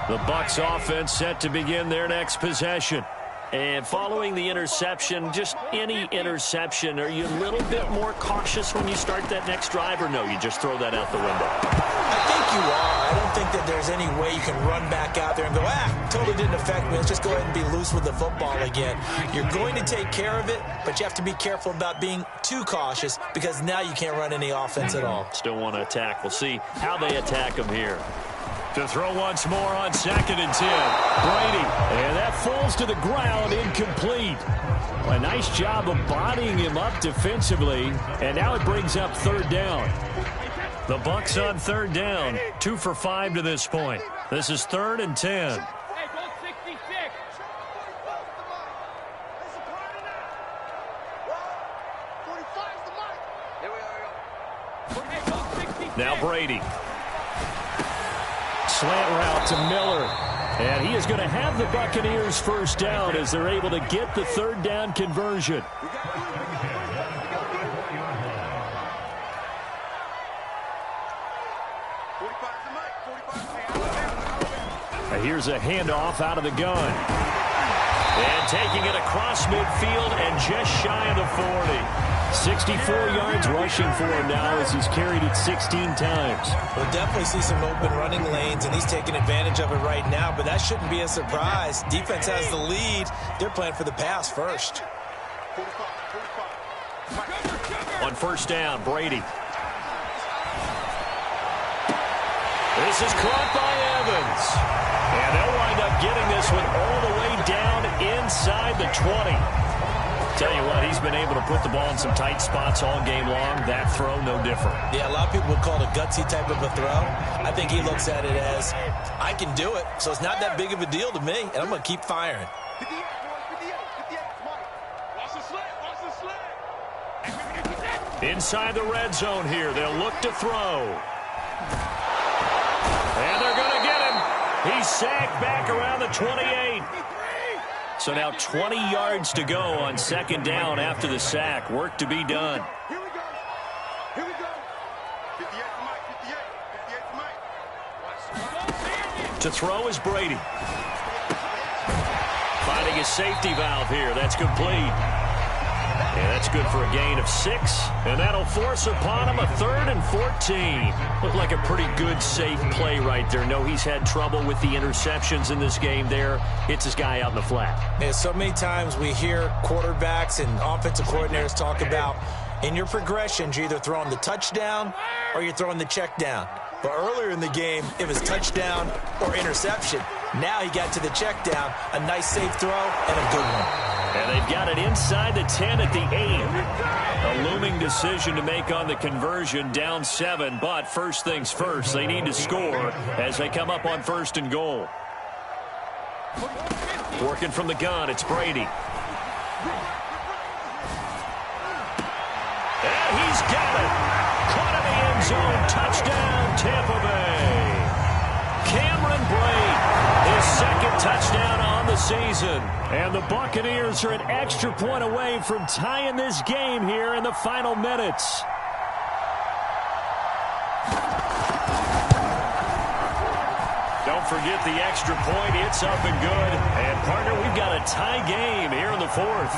The Bucs offense set to begin their next possession. And following the interception, just any interception, are you a little bit more cautious when you start that next drive, or no, you just throw that out the window? I think you are. I don't think that there's any way you can run back out there and go, totally didn't affect me. Let's just go ahead and be loose with the football again. You're going to take care of it, but you have to be careful about being too cautious because now you can't run any offense at all. Still want to attack. We'll see how they attack them here. To throw once more on 2nd and 10. Brady. And that falls to the ground, incomplete. A nice job of bodying him up defensively. And now it brings up 3rd down. The Bucs on 3rd down. 2 for 5 to this point. This is 3rd and 10. Now Brady. Slant route to Miller. And he is going to have the Buccaneers 1st down as they're able to get the 3rd down conversion. Here's a handoff out of the gun. And taking it across midfield and just shy of the 40. 64 yards rushing for him now as he's carried it 16 times. We'll definitely see some open running lanes, and he's taking advantage of it right now, but that shouldn't be a surprise. Defense has the lead. They're playing for the pass first. On 1st down, Brady. This is caught by Evans. And they'll wind up getting this one all the way down inside the 20. Tell you what, he's been able to put the ball in some tight spots all game long. That throw, no different. Yeah, a lot of people would call it a gutsy type of a throw. I think he looks at it as, I can do it, so it's not that big of a deal to me, and I'm going to keep firing. Inside the red zone here, they'll look to throw. And they're going to get him. He's sacked back around the 28. So now 20 yards to go on 2nd down after the sack. Work to be done. Here we go. Here we go. 58 to Mike. 58 to Mike. To throw is Brady. Finding a safety valve here. That's complete. And that's good for a gain of 6. And that'll force upon him a 3rd and 14. Looked like a pretty good, safe play right there. No, he's had trouble with the interceptions in this game there. Hits his guy out in the flat. Yeah, so many times we hear quarterbacks and offensive coordinators talk about in your progressions, you're either throwing the touchdown or you're throwing the check down. But earlier in the game, it was touchdown or interception. Now he got to the check down, a nice safe throw, and a good one. And they've got it inside the 10 at the 8. A looming decision to make on the conversion, down 7. But first things first, they need to score as they come up on 1st and goal. Working from the gun, it's Brady. And he's got it. Caught in the end zone. Touchdown, Tampa Bay. Cameron Brate, his 2nd touchdown on the season. And the Buccaneers are an extra point away from tying this game here in the final minutes. Don't forget the extra point. It's up and good. And, partner, we've got a tie game here in the 4th.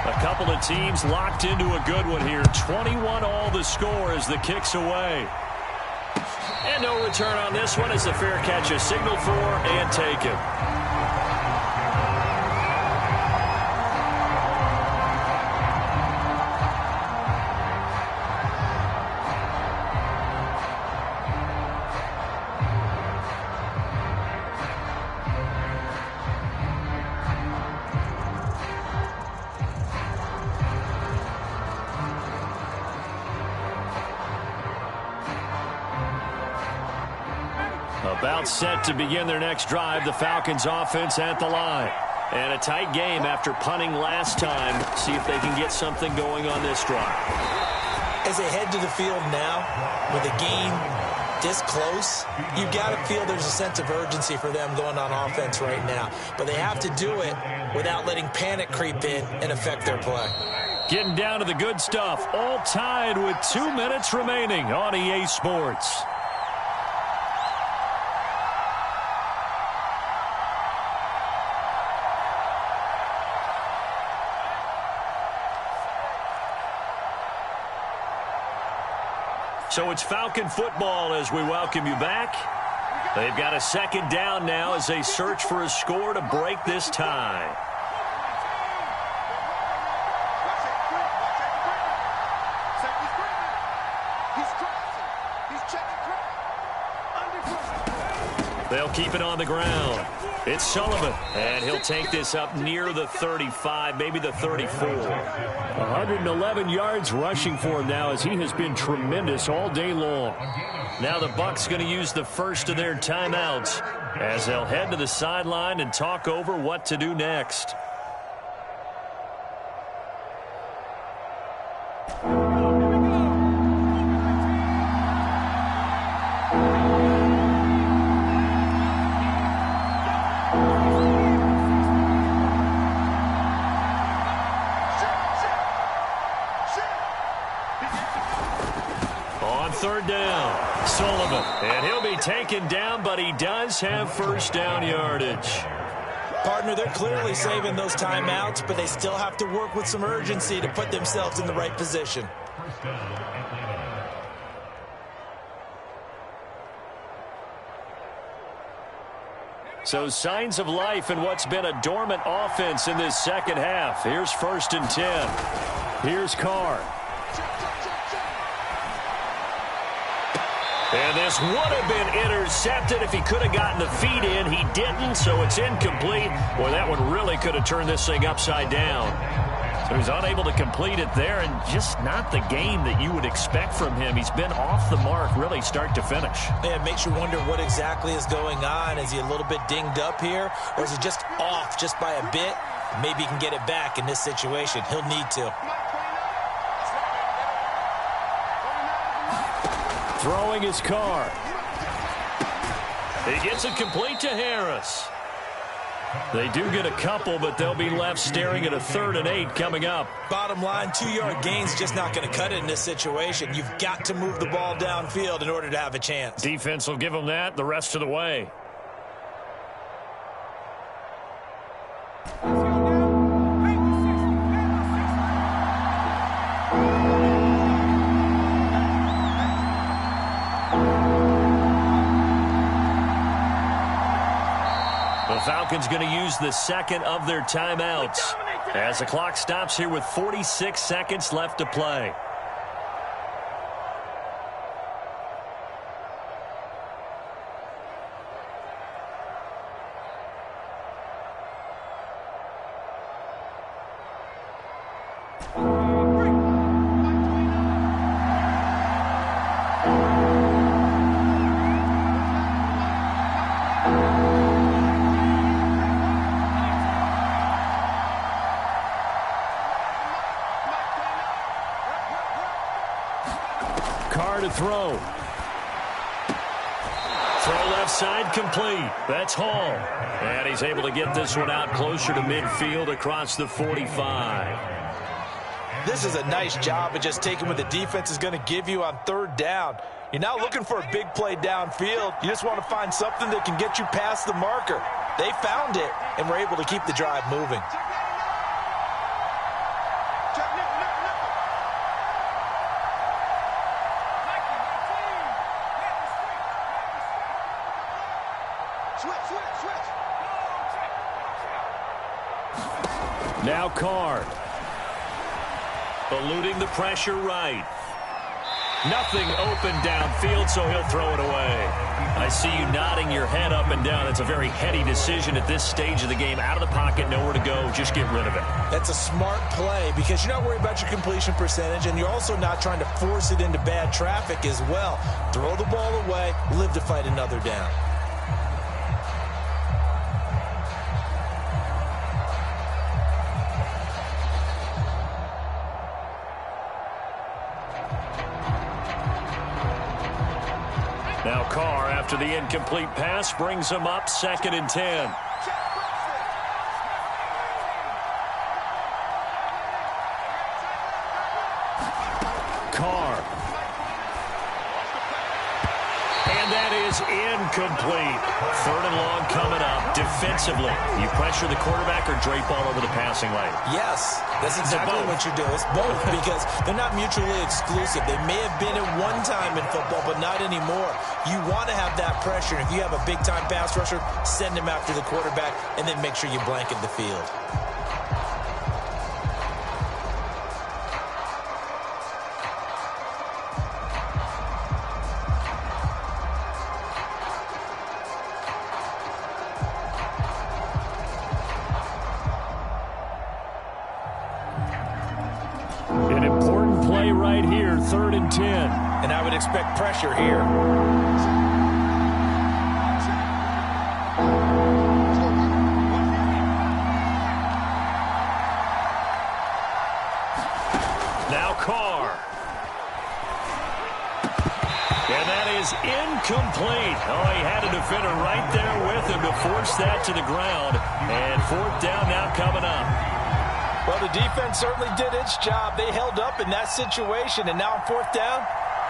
A couple of teams locked into a good one here. 21 all the score as the kick's away. And no return on this one as the fair catch is signaled for and taken. About set to begin their next drive. The Falcons offense at the line. And a tight game after punting last time. See if they can get something going on this drive. As they head to the field now, with a game this close, you've got to feel there's a sense of urgency for them going on offense right now. But they have to do it without letting panic creep in and affect their play. Getting down to the good stuff. All tied with 2 minutes remaining on EA Sports. So it's Falcon football as we welcome you back. They've got a second down now as they search for a score to break this tie. They'll keep it on the ground. It's Sullivan, and he'll take this up near the 35, maybe the 34. 111 yards rushing for him now as he has been tremendous all day long. Now the Bucs going to use the first of their timeouts as they'll head to the sideline and talk over what to do next. Third down, Sullivan, and he'll be taken down, but he does have first down yardage. Partner, they're clearly saving those timeouts, but they still have to work with some urgency to put themselves in the right position. So signs of life in what's been a dormant offense in this second half. Here's 1st and 10. Here's Carr. And this would have been intercepted if he could have gotten the feet in. He didn't, so it's incomplete. Boy, that one really could have turned this thing upside down. So he's unable to complete it there, and just not the game that you would expect from him. He's been off the mark really start to finish. Yeah, it makes you wonder what exactly is going on. Is he a little bit dinged up here, or is he just off just by a bit? Maybe he can get it back in this situation. He'll need to. Throwing his Carr. He gets it complete to Harris. They do get a couple, but they'll be left staring at a 3rd and 8 coming up. Bottom line, 2-yard gain's just not going to cut it in this situation. You've got to move the ball downfield in order to have a chance. Defense will give them that the rest of the way. Falcons going to use the second of their timeouts as the clock stops here with 46 seconds left to play. To throw. Throw left side complete. That's Hall. And he's able to get this one out closer to midfield across the 45. This is a nice job of just taking what the defense is going to give you on 3rd down. You're not looking for a big play downfield. You just want to find something that can get you past the marker. They found it and were able to keep the drive moving. Now Carr. Eluding the pressure right. Nothing open downfield, so he'll throw it away. I see you nodding your head up and down. It's a very heady decision at this stage of the game. Out of the pocket, nowhere to go. Just get rid of it. That's a smart play because you're not worried about your completion percentage, and you're also not trying to force it into bad traffic as well. Throw the ball away, live to fight another down. Now Carr, after the incomplete pass, brings him up 2nd and 10. Carr. And that is incomplete. 3rd and long coming up. Defensively, you pressure the quarterback or drape all over the passing lane? Yes, that's exactly what you're doing. It's both because they're not mutually exclusive. They may have been at one time in football, but not anymore. You want to have that pressure. If you have a big-time pass rusher, send him after the quarterback, and then make sure you blanket the field. An important play right here, 3rd and 10. And I would expect pressure here. Now Carr. And that is incomplete. Oh, he had a defender right there with him to force that to the ground. And 4th down now coming up. Well, the defense certainly did its job. They held up in that situation, and now on 4th down,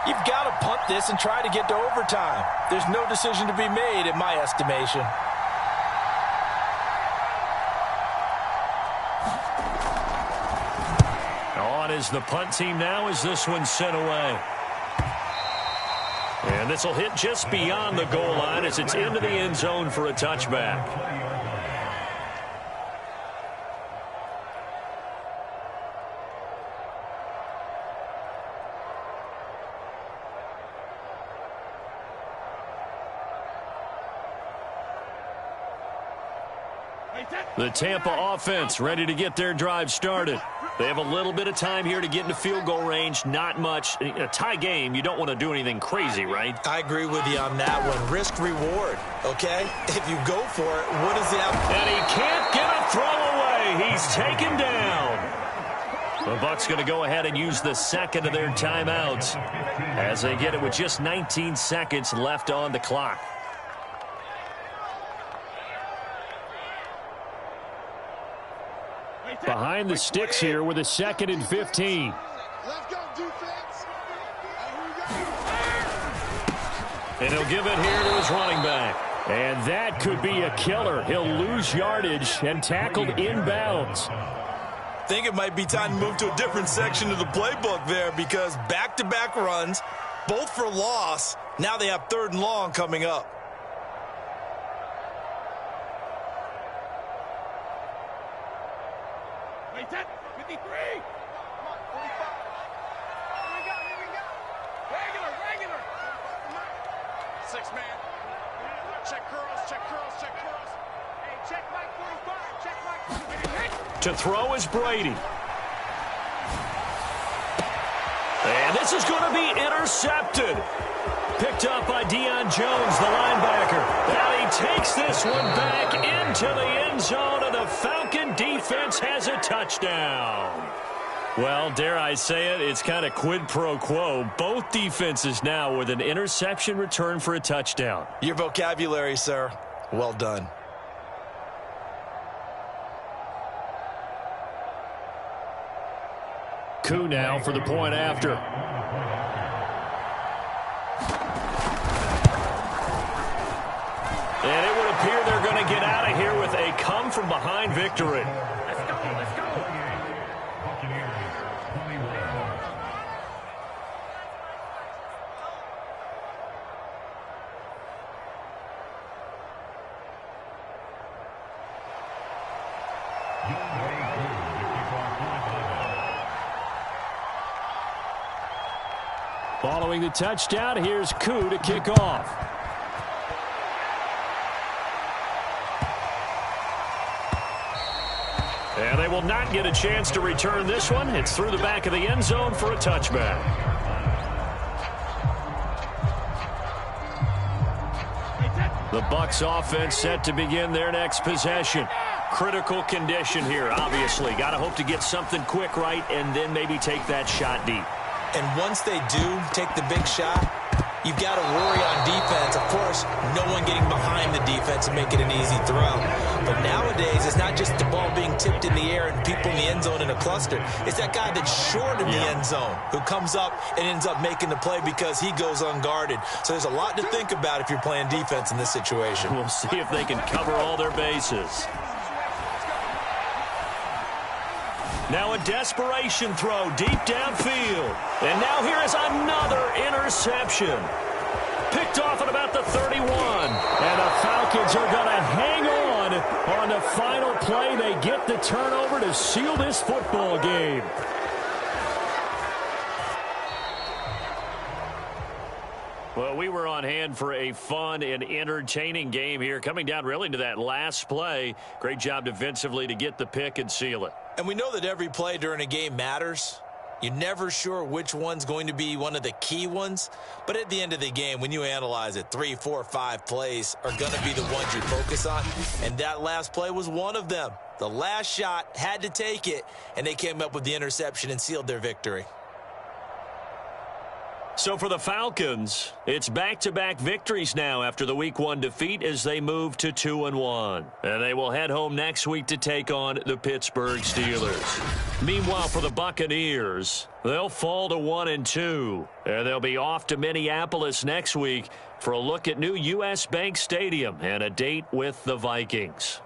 you've got to punt this and try to get to overtime. There's no decision to be made, in my estimation. On is the punt team now as this one's sent away. And this will hit just beyond the goal line as it's into the end zone for a touchback. The Tampa offense ready to get their drive started. They have a little bit of time here to get into field goal range. Not much. A tie game, you don't want to do anything crazy, right? I agree with you on that one. Risk reward, okay? If you go for it, what is the outcome? And he can't get a throw away. He's taken down. The Bucs going to go ahead and use the 2nd of their timeouts as they get it with just 19 seconds left on the clock. Behind the sticks here with a 2nd and 15. Let's go, defense. And he'll give it here to his running back. And that could be a killer. He'll lose yardage and tackled inbounds. I think it might be time to move to a different section of the playbook there because back-to-back runs, both for loss. Now they have 3rd and long coming up. Wait, 10, 53. Come on, 45. Here we go. Regular. 6 man. Check curls. Hey, check Mike 45. To throw is Brady. And this is going to be intercepted. Picked up by Deion Jones, the linebacker. Now he takes this one back into the end zone, and the Falcon defense has a touchdown. Well, dare I say it, it's kind of quid pro quo. Both defenses now with an interception return for a touchdown. Your vocabulary, sir. Well done. Coup now for the point after. And it would appear they're going to get out of here with a come-from-behind victory. Let's go. Following the touchdown, here's Coup to kick off. And they will not get a chance to return this one. It's through the back of the end zone for a touchback. The Bucs offense set to begin their next possession. Critical condition here, obviously. Got to hope to get something quick right and then maybe take that shot deep. And once they do take the big shot, you've got to worry on defense. Of course, no one getting behind the defense and making an easy throw. But nowadays, it's not just the ball being tipped in the air and people in the end zone in a cluster. It's that guy that's short in the end zone who comes up and ends up making the play because he goes unguarded. So there's a lot to think about if you're playing defense in this situation. We'll see if they can cover all their bases. Now a desperation throw deep downfield. And now here is another interception. Picked off at about the 31. And the Falcons are going to hang on the final play. They get the turnover to seal this football game. Well, we were on hand for a fun and entertaining game here. Coming down really to that last play. Great job defensively to get the pick and seal it. And we know that every play during a game matters. You're never sure which one's going to be one of the key ones. But at the end of the game, when you analyze it, 3, 4, 5 plays are going to be the ones you focus on. And that last play was one of them. The last shot had to take it, and they came up with the interception and sealed their victory. So for the Falcons, it's back-to-back victories now after the Week 1 defeat as they move to 2-1. And they will head home next week to take on the Pittsburgh Steelers. Meanwhile, for the Buccaneers, they'll fall to 1-2. And they'll be off to Minneapolis next week for a look at new U.S. Bank Stadium and a date with the Vikings.